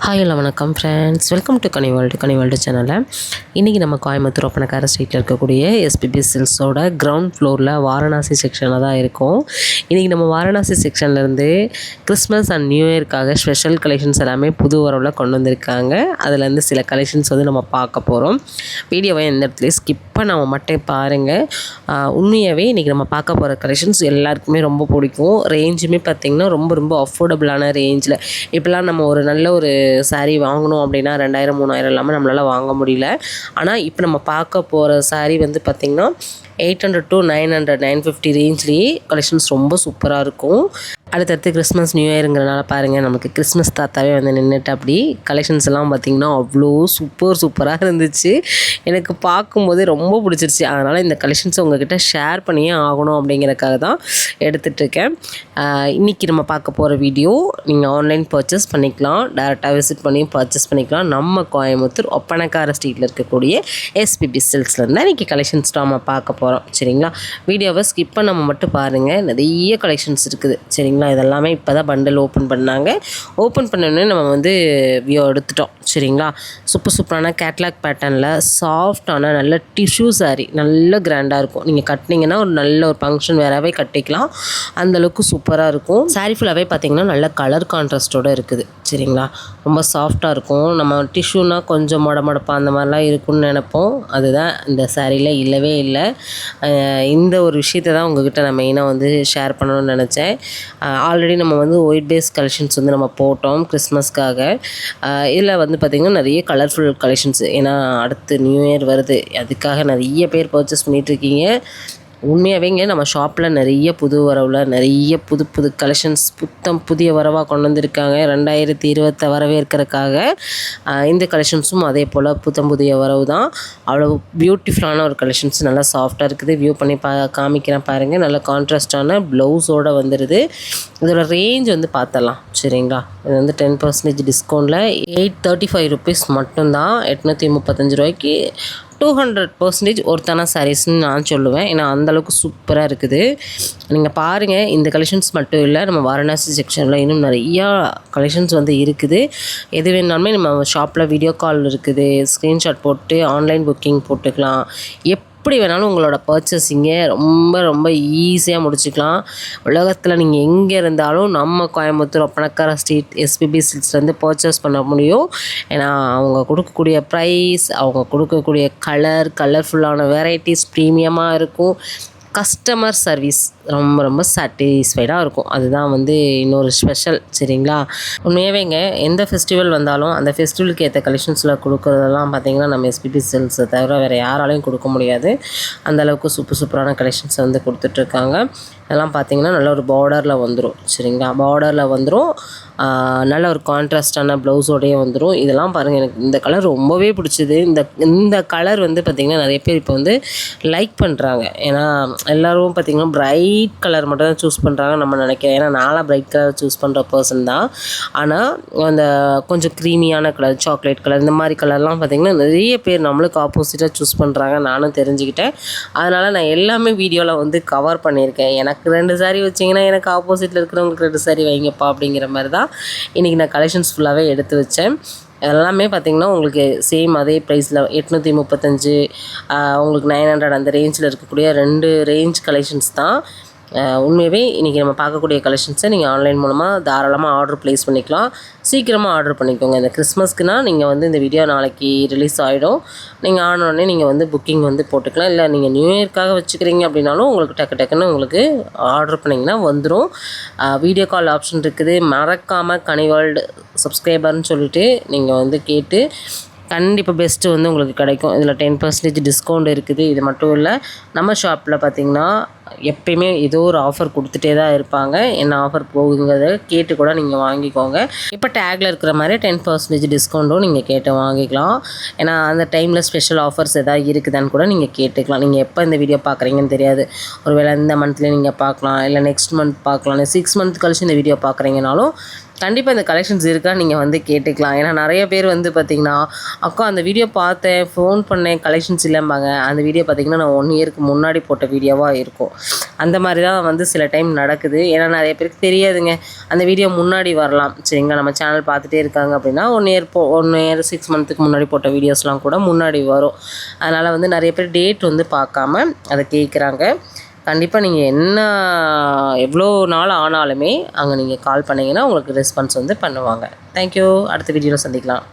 Hi hello வணக்கம் friends, welcome to Ghani world சேனலில். இன்றைக்கி நம்ம கோயம்புத்தூர் ஒப்பனக்கார ஸ்ட்ரீட்டில் இருக்கக்கூடிய எஸ்பிபி சில்க்ஸோட கிரவுண்ட் ஃப்ளோரில் வாரணாசி செக்ஷனில் தான் இருக்கும். இன்றைக்கி நம்ம வாரணாசி செக்ஷன்லேருந்து கிறிஸ்மஸ் அண்ட் நியூ இயர்க்காக ஸ்பெஷல் கலெக்ஷன்ஸ் எல்லாமே புது வரவில் கொண்டு வந்திருக்காங்க. அதுலேருந்து சில கலெக்ஷன்ஸ் நம்ம பார்க்க போகிறோம். வீடியோவை எந்த இடத்துலையும் ஸ்கிப் நம்ம மட்டும் பாருங்கள். உண்மையாகவே இன்றைக்கி நம்ம பார்க்க போகிற கலெக்ஷன்ஸ் எல்லாருக்குமே ரொம்ப பிடிக்கும். ரேஞ்சுமே பார்த்திங்கன்னா ரொம்ப ரொம்ப அஃபோர்டபுளான ரேஞ்சில். இப்போலாம் நம்ம ஒரு நல்ல ஒரு சாரீ வாங்கணும் அப்படின்னா 2000 3000 இல்லாமல் நம்மளால் வாங்க முடியல. ஆனால் இப்போ நம்ம பார்க்க போகிற சாரீ பார்த்திங்கன்னா 800 to 900 950 ரேஞ்ச்லேயே கலெக்ஷன்ஸ் ரொம்ப சூப்பராக இருக்கும். அடுத்தடுத்து கிறிஸ்மஸ் நியூ இயருங்கிறனால பாருங்கள், நமக்கு கிறிஸ்மஸ் தாத்தாவே நின்றுட்டு அப்படி கலெக்ஷன்ஸ் எல்லாம் பார்த்திங்கன்னா அவ்வளோ சூப்பராக இருந்துச்சு. எனக்கு பார்க்கும்போதே ரொம்ப பிடிச்சிருச்சு. அதனால் இந்த கலெக்ஷன்ஸை உங்கள்கிட்ட ஷேர் பண்ணியே ஆகணும் அப்படிங்கிறக்காக தான் எடுத்துகிட்ருக்கேன். இன்றைக்கி நம்ம பார்க்க போகிற வீடியோ நீங்கள் ஆன்லைன் பர்ச்சேஸ் பண்ணிக்கலாம், டேரெக்டாக விசிட் பண்ணி பர்ச்சேஸ் பண்ணிக்கலாம். நம்ம கோயம்புத்தூர் ஒப்பனக்கார ஸ்ட்ரீட்டில் இருக்கக்கூடிய எஸ்பிபி சில்க்ஸ்லேருந்து இன்றைக்கி கலெக்ஷன்ஸ் நம்ம பார்க்க போகிறோம். சரிங்களா, வீடியோவை ஸ்கிப் பண்ணாம மட்டும் பாருங்கள். நிறைய கலெக்ஷன்ஸ் இருக்குது. சரிங்களா, இதெல்லாமே இப்போ தான் பண்டல் ஓப்பன் பண்ணாங்க. ஓப்பன் பண்ணோடனே நம்ம வியூ எடுத்துட்டோம். சரிங்களா, சூப்பரான கேட்லாக் பேட்டர்னில் சாஃப்டான நல்ல டிஷ்யூ சாரீ, நல்ல கிராண்டாக இருக்கும். நீங்கள் கட்டினீங்கன்னா ஒரு நல்ல ஒரு ஃபங்க்ஷன் வேறாவே கட்டிக்கலாம். அந்தளவுக்கு சூப்பராக இருக்கும். சாரீ ஃபுல்லாகவே பார்த்திங்கன்னா நல்ல கலர் கான்ட்ராஸ்ட்டோடு இருக்குது. சரிங்களா, ரொம்ப சாஃப்டாக இருக்கும். நம்ம டிஷ்யூனா கொஞ்சம் மொடமொடப்பாக அந்த மாதிரிலாம் இருக்குன்னு நினைப்போம். அதுதான் இந்த சாரியில் இல்லவே இல்லை. இந்த ஒரு விஷயத்தை தான் உங்கள்கிட்ட நான் மெயினாக ஷேர் பண்ணணும்னு நினச்சேன். ஆல்ரெடி நம்ம ஒயிட் பேஸ் கலெக்ஷன்ஸ் நம்ம போட்டோம் கிறிஸ்மஸ்க்காக. இதில் பார்த்திங்கன்னா நிறைய கலர்ஃபுல் கலெக்ஷன்ஸ். ஏன்னா அடுத்து நியூ இயர் வருது, அதுக்காக நிறைய பேர் பர்ச்சேஸ் பண்ணிகிட்ருக்கீங்க. உண்மையாகவேங்க நம்ம ஷாப்பில் நிறைய புது வரவில் நிறைய புது கலெக்ஷன்ஸ் புதிய வரவாக கொண்டு வந்திருக்காங்க. 2020 வரவேற்கிறதுக்காக இந்த கலெக்ஷன்ஸும் அதே போல் புதிய வரவு தான். அவ்வளோ பியூட்டிஃபுல்லான ஒரு கலெக்ஷன்ஸ், நல்லா சாஃப்டாக இருக்குது. வியூ பண்ணி காமிக்கிறேன் பாருங்கள். நல்ல கான்ட்ராஸ்டான ப்ளவுஸோடு வந்துடுது. இதோட ரேஞ்ச் பார்த்தரலாம். சரிங்களா, இது 10% டிஸ்கவுண்ட்டில் 835 ருபீஸ் மட்டும்தான். 835 ரூபாய்க்கு 200% ஒருத்தான சாரீஸ்ன்னு நான் சொல்லுவேன். ஏன்னா அந்தளவுக்கு சூப்பராக இருக்குது. நீங்கள் பாருங்கள், இந்த கலெக்ஷன்ஸ் மட்டும் இல்லை, நம்ம வாரணாசி செக்ஷனில் இன்னும் நிறையா கலெக்ஷன்ஸ் இருக்குது. எது வேணாலுமே நம்ம ஷாப்பில் வீடியோ கால் இருக்குது, ஸ்க்ரீன்ஷாட் போட்டு ஆன்லைன் புக்கிங் போட்டுக்கலாம். எப்படி வேணாலும் உங்களோட பர்ச்சேஸிங்கை ரொம்ப ஈஸியாக முடிச்சுக்கலாம். உலகத்தில் நீங்கள் எங்கே இருந்தாலும் நம்ம கோயம்புத்தூர் ஒப்பனக்கார ஸ்ட்ரீட் எஸ்பிபி சில்க்ஸ்லேருந்து பர்ச்சேஸ் பண்ண முடியும். ஏன்னா அவங்க கொடுக்கக்கூடிய ப்ரைஸ், அவங்க கொடுக்கக்கூடிய கலர்ஃபுல்லான வெரைட்டிஸ் ப்ரீமியமாக இருக்கும். கஸ்டமர் சர்வீஸ் ரொம்ப சாட்டிஸ்ஃபைடாக இருக்கும். அதுதான் இன்னொரு ஸ்பெஷல். சரிங்களா, உண்மையாகவேங்க எந்த ஃபெஸ்டிவல் வந்தாலும் அந்த ஃபெஸ்டிவலுக்கு ஏற்ற கலெக்ஷன்ஸில் கொடுக்குறதெல்லாம் பார்த்திங்கன்னா நம்ம எஸ்பிபி சில்க்ஸை தவிர வேறு யாராலையும் கொடுக்க முடியாது. அந்தளவுக்கு சூப்பரான கலெக்ஷன்ஸை கொடுத்துட்ருக்காங்க. இதெல்லாம் பார்த்திங்கன்னா நல்ல ஒரு பார்டரில் வந்துடும். சரிங்களா, பார்டரில் வந்துடும். நல்ல ஒரு கான்ட்ராஸ்டான ப்ளவுஸோடையே வந்துடும். இதெல்லாம் பாருங்கள், எனக்கு இந்த கலர் ரொம்பவே பிடிச்சிது. இந்த கலர் பார்த்திங்கன்னா நிறைய பேர் இப்போ லைக் பண்ணுறாங்க. ஏன்னா எல்லோரும் பார்த்திங்கன்னா பிரைட் கலர் மட்டும் தான் சூஸ் பண்ணுறாங்க நம்ம நினைக்கிறேன். ஏன்னா நான்லாம் பிரைட் கலர் சூஸ் பண்ணுற பர்சன் தான். ஆனால் அந்த கொஞ்சம் க்ரீமியான கலர், சாக்லேட் கலர், இந்த மாதிரி கலர்லாம் பார்த்திங்கன்னா நிறைய பேர் நம்மளுக்கு ஆப்போசிட்டாக சூஸ் பண்ணுறாங்க. நானும் தெரிஞ்சுக்கிட்டேன். அதனால் நான் எல்லாமே வீடியோவில் கவர் பண்ணியிருக்கேன். எனக்கு 2 சாரீ வச்சிங்கன்னா எனக்கு ஆப்போசிட்டில் இருக்கிறவங்களுக்கு 2 சாரீ வைங்கப்பா அப்படிங்கிற மாதிரி தான் இன்றைக்கி நான் கலெக்ஷன்ஸ் ஃபுல்லாகவே எடுத்து வச்சேன். எல்லாமே பார்த்திங்கன்னா உங்களுக்கு சேம் அதே ப்ரைஸில் 835, உங்களுக்கு 900 அந்த ரேஞ்சில் இருக்கக்கூடிய 2 ரேஞ்ச் கலெக்ஷன்ஸ் தான். உண்மையாகவே இன்றைக்கி நம்ம பார்க்கக்கூடிய கலெக்ஷன்ஸை நீங்கள் ஆன்லைன் மூலமாக தாராளமாக ஆர்டர் ப்ளேஸ் பண்ணிக்கலாம். சீக்கிரமாக ஆர்டர் பண்ணிக்கோங்க. இந்த கிறிஸ்மஸ்க்குனால் நீங்கள் இந்த வீடியோ நாளைக்கு ரிலீஸ் ஆகிடும். நீங்கள் ஆனோடனே நீங்கள் புக்கிங் போட்டுக்கலாம். இல்லை நீங்கள் நியூ இயர்க்காக வச்சுக்கிறீங்க அப்படின்னாலும் உங்களுக்கு டக்குன்னு உங்களுக்கு ஆர்டர் பண்ணிங்கன்னா வந்துடும். வீடியோ கால் ஆப்ஷன் இருக்குது. மறக்காமல் கனி வேர்ல்டு சப்ஸ்கிரைபர்னு சொல்லிவிட்டு நீங்கள் கேட்டு கண்டிப்பாக பெஸ்ட்டு உங்களுக்கு கிடைக்கும். இதில் 10% டிஸ்கவுண்ட் இருக்குது. இது மட்டும் இல்லை, நம்ம ஷாப்பில் பார்த்திங்கன்னா எப்பயுமே ஏதோ ஒரு ஆஃபர் கொடுத்துட்டே தான் இருப்பாங்க. என்ன ஆஃபர் போகுங்கிறத கேட்டு கூட நீங்கள் வாங்கிக்கோங்க. இப்போ டேக்கில் இருக்கிற மாதிரி 10% டிஸ்கவுண்ட்டும் நீங்கள் கேட்டு வாங்கிக்கலாம். ஏன்னா அந்த டைமில் ஸ்பெஷல் ஆஃபர்ஸ் எதாவது இருக்குதான்னு கூட நீங்கள் கேட்டுக்கலாம். நீங்கள் எப்போ இந்த வீடியோ பார்க்குறீங்கன்னு தெரியாது. ஒருவேளை இந்த மந்த்லேயே நீங்கள் பார்க்கலாம், இல்லை நெக்ஸ்ட் மந்த் பார்க்கலாம், இல்லை 6 மந்த் கழிச்சு இந்த வீடியோ பார்க்குறீங்கனாலும் கண்டிப்பாக இந்த கலெக்ஷன்ஸ் இருக்கா நீங்கள் வந்து கேட்டுக்கலாம். ஏன்னா நிறைய பேர் வந்து பார்த்திங்கன்னா, அக்கா அந்த வீடியோ பார்த்தேன், ஃபோன் பண்ணேன், கலெக்ஷன்ஸ் இல்லைம்பாங்க. அந்த வீடியோ பார்த்திங்கன்னா நான் 1 இயருக்கு முன்னாடி போட்ட வீடியோவாக இருக்கும். அந்த மாதிரி தான் வந்து சில டைம் நடக்குது. ஏன்னா நிறைய பேருக்கு தெரியாதுங்க. அந்த வீடியோ முன்னாடி வரலாம். சரிங்களா, நம்ம சேனல் பார்த்துட்டே இருக்காங்க அப்படின்னா 1 இயர் 6 மந்த்துக்கு முன்னாடி போட்ட வீடியோஸ்லாம் கூட முன்னாடி வரும். அதனால் வந்து நிறைய பேர் டேட் வந்து பார்க்காம அதை கேட்குறாங்க. கண்டிப்பாக நீங்கள் எவ்வளோ நாள் ஆனாலுமே அங்கே நீங்கள் கால் பண்ணிங்கன்னா உங்களுக்கு ரெஸ்பான்ஸ் வந்து பண்ணுவாங்க. தேங்க்யூ. அடுத்த வீடியோவில் சந்திக்கலாம்.